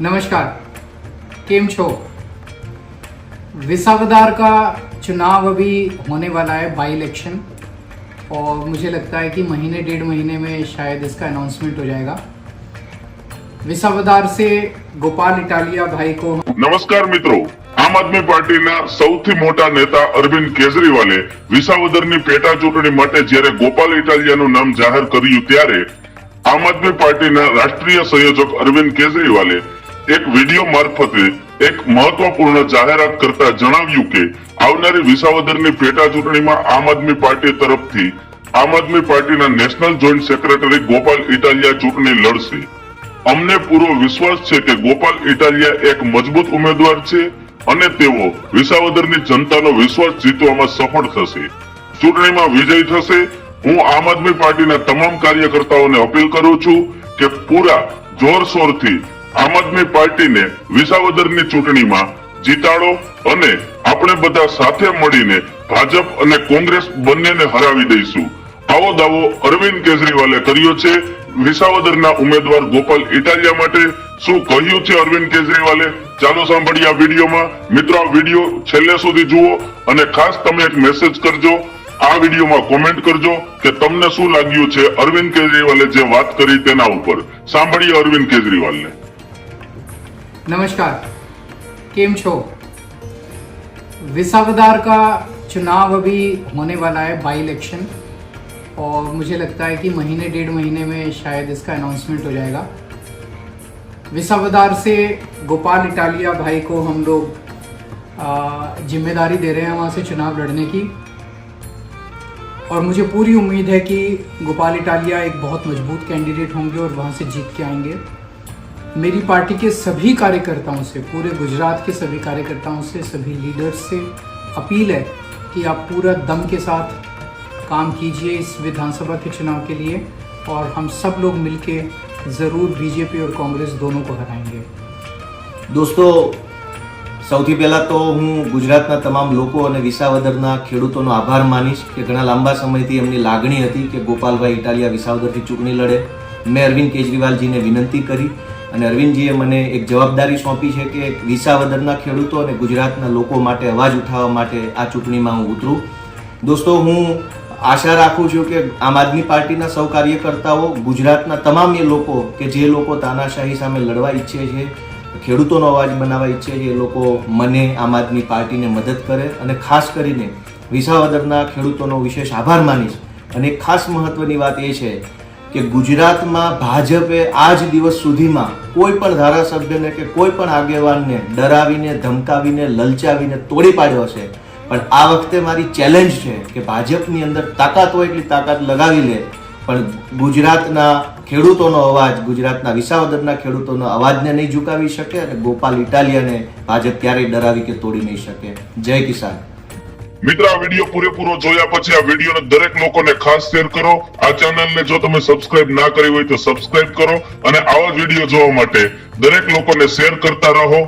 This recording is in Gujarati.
नमस्कार, केम छो। विसावदार का चुनाव अभी होने वाला है, बाई इलेक्शन, और मुझे लगता है कि महीने डेढ़ महीने में शायद इसका अनाउंसमेंट हो जाएगा। विसावदार से गोपाल इटालिया भाई को નમસ્કાર મિત્રો, આમ આદમી પાર્ટીના સૌથી મોટા નેતા અરવિંદ કેજરીવાલે વિસાવદરની પેટા ચૂંટણી માટે જ્યારે ગોપાલ ઇટાલિયાનું નામ જાહેર કર્યું ત્યારે આમ આદમી પાર્ટીના રાષ્ટ્રીય સંયોજક અરવિંદ કેજરીવાલે એક વિડીયો મારફતે એક મહત્વપૂર્ણ જાહેરાત કરતા જણાવ્યું કે આવનારી વિસાવદરની પેટા ચૂંટણીમાં આમ આદમી પાર્ટી તરફથી આમ આદમી પાર્ટીના national joint secretary Gopal Italia ચૂંટણી લડશે। અમને પૂરો વિશ્વાસ છે કે ગોપાલ ઇટાલિયા એક મજબૂત ઉમેદવાર છે અને તેઓ વિસાવદરની જનતાનો વિશ્વાસ જીતવામાં સફળ થશે, ચૂંટણીમાં વિજય થશે। હું આમ આદમી પાર્ટીના તમામ કાર્યકર્તાઓને અપીલ કરું છું કે પૂરા જોરશોરથી આમ આદમી પાર્ટીને વિસાવદરની ચૂંટણીમાં જીતાડો અને આપણે બધા સાથે મળીને ભાજપ અને કોંગ્રેસ બંનેને હરાવી દઈશું। આવો દાવો અરવિંદ કેજરીવાલે કર્યો છે વિસાવદરના ઉમેદવાર ગોપાલ ઇટાલિયા માટે। શું કહ્યું છે અરવિંદ કેજરીવાલે, ચાલો સાંભળીએ આ વિડીયોમાં। મિત્રો, આ વિડીયો છેલ્લે સુધી જુઓ અને ખાસ તમે એક મેસેજ કરજો, આ વિડીયોમાં કોમેન્ટ કરજો કે તમને શું લાગ્યું છે અરવિંદ કેજરીવાલે જે વાત કરી તેના ઉપર। સાંભળીએ અરવિંદ કેજરીવાલને। नमस्कार, केम छो। विसावदार का चुनाव अभी होने वाला है, बाई इलेक्शन, और मुझे लगता है कि महीने डेढ़ महीने में शायद इसका अनाउंसमेंट हो जाएगा। विसावदार से गोपाल इटालिया भाई को हम लोग जिम्मेदारी दे रहे हैं वहाँ से चुनाव लड़ने की, और मुझे पूरी उम्मीद है कि गोपाल इटालिया एक बहुत मजबूत कैंडिडेट होंगे और वहाँ से जीत के आएंगे। मेरी पार्टी के सभी कार्यकर्ताओं से, पूरे गुजरात के सभी कार्यकर्ताओं से, सभी लीडर्स से अपील है कि आप पूरा दम के साथ काम कीजिए इस विधानसभा के चुनाव के लिए, और हम सब लोग मिलके ज़रूर बीजेपी और कांग्रेस दोनों को हराएंगे। દોસ્તો, સૌથી પહેલાં તો હું ગુજરાતના તમામ લોકો અને વિસાવદરના ખેડૂતોનો આભાર માનીશ કે ઘણા લાંબા સમયથી એમની લાગણી હતી કે ગોપાલભાઈ ઇટાલિયા વિસાવદરથી ચૂંટણી લડે। મેં અરવિંદ કેજરીવાલજીને વિનંતી કરી અને અરવિંદજીએ મને એક જવાબદારી સોંપી છે કે વિસાવદરના ખેડૂતો અને ગુજરાતના લોકો માટે અવાજ ઉઠાવવા માટે આ ચૂંટણીમાં હું ઉતરું। દોસ્તો, હું આશા રાખું છું કે આમ આદમી પાર્ટીના સૌ કાર્યકર્તાઓ, ગુજરાતના તમામ એ લોકો કે જે લોકો તાનાશાહી સામે લડવા ઈચ્છે છે, ખેડૂતોનો અવાજ બનાવવા ઈચ્છે છે, એ લોકો મને આમ આદમી પાર્ટીને મદદ કરે। અને ખાસ કરીને વિસાવદરના ખેડૂતોનો વિશેષ આભાર માનીશ। અને એક ખાસ મહત્વની વાત એ છે કે ગુજરાતમાં ભાજપે આજ દિવસ સુધીમાં કોઈ પણ ધારાસભ્યને કે કોઈ પણ આગેવાનને ડરાવીને, ધમકાવીને, લલચાવીને તોડી પાડ્યો છે। પણ આ વખતે મારી ચેલેન્જ છે કે ભાજપની અંદર તાકાત હોય એટલી તાકાત લગાવી લે, પણ ગુજરાતના ખેડૂતોનો અવાજ, ગુજરાતના વિસાવદરના ખેડૂતોનો અવાજને નહીં ઝુકાવી શકે અને ગોપાલ ઇટાલિયાને ભાજપ ક્યારેય ડરાવી કે તોડી નહીં શકે। જય કિસાન। મિત્રો, આ વિડીયો પૂરેપૂરો જોયા પછી આ વિડીયોને દરેક લોકોને ખાસ શેર કરો। આ ચેનલને જો તમે સબસ્ક્રાઇબ ના કરી હોય તો સબસ્ક્રાઇબ કરો અને આવા વિડીયો જોવા માટે દરેક લોકોને શેર કરતા રહો।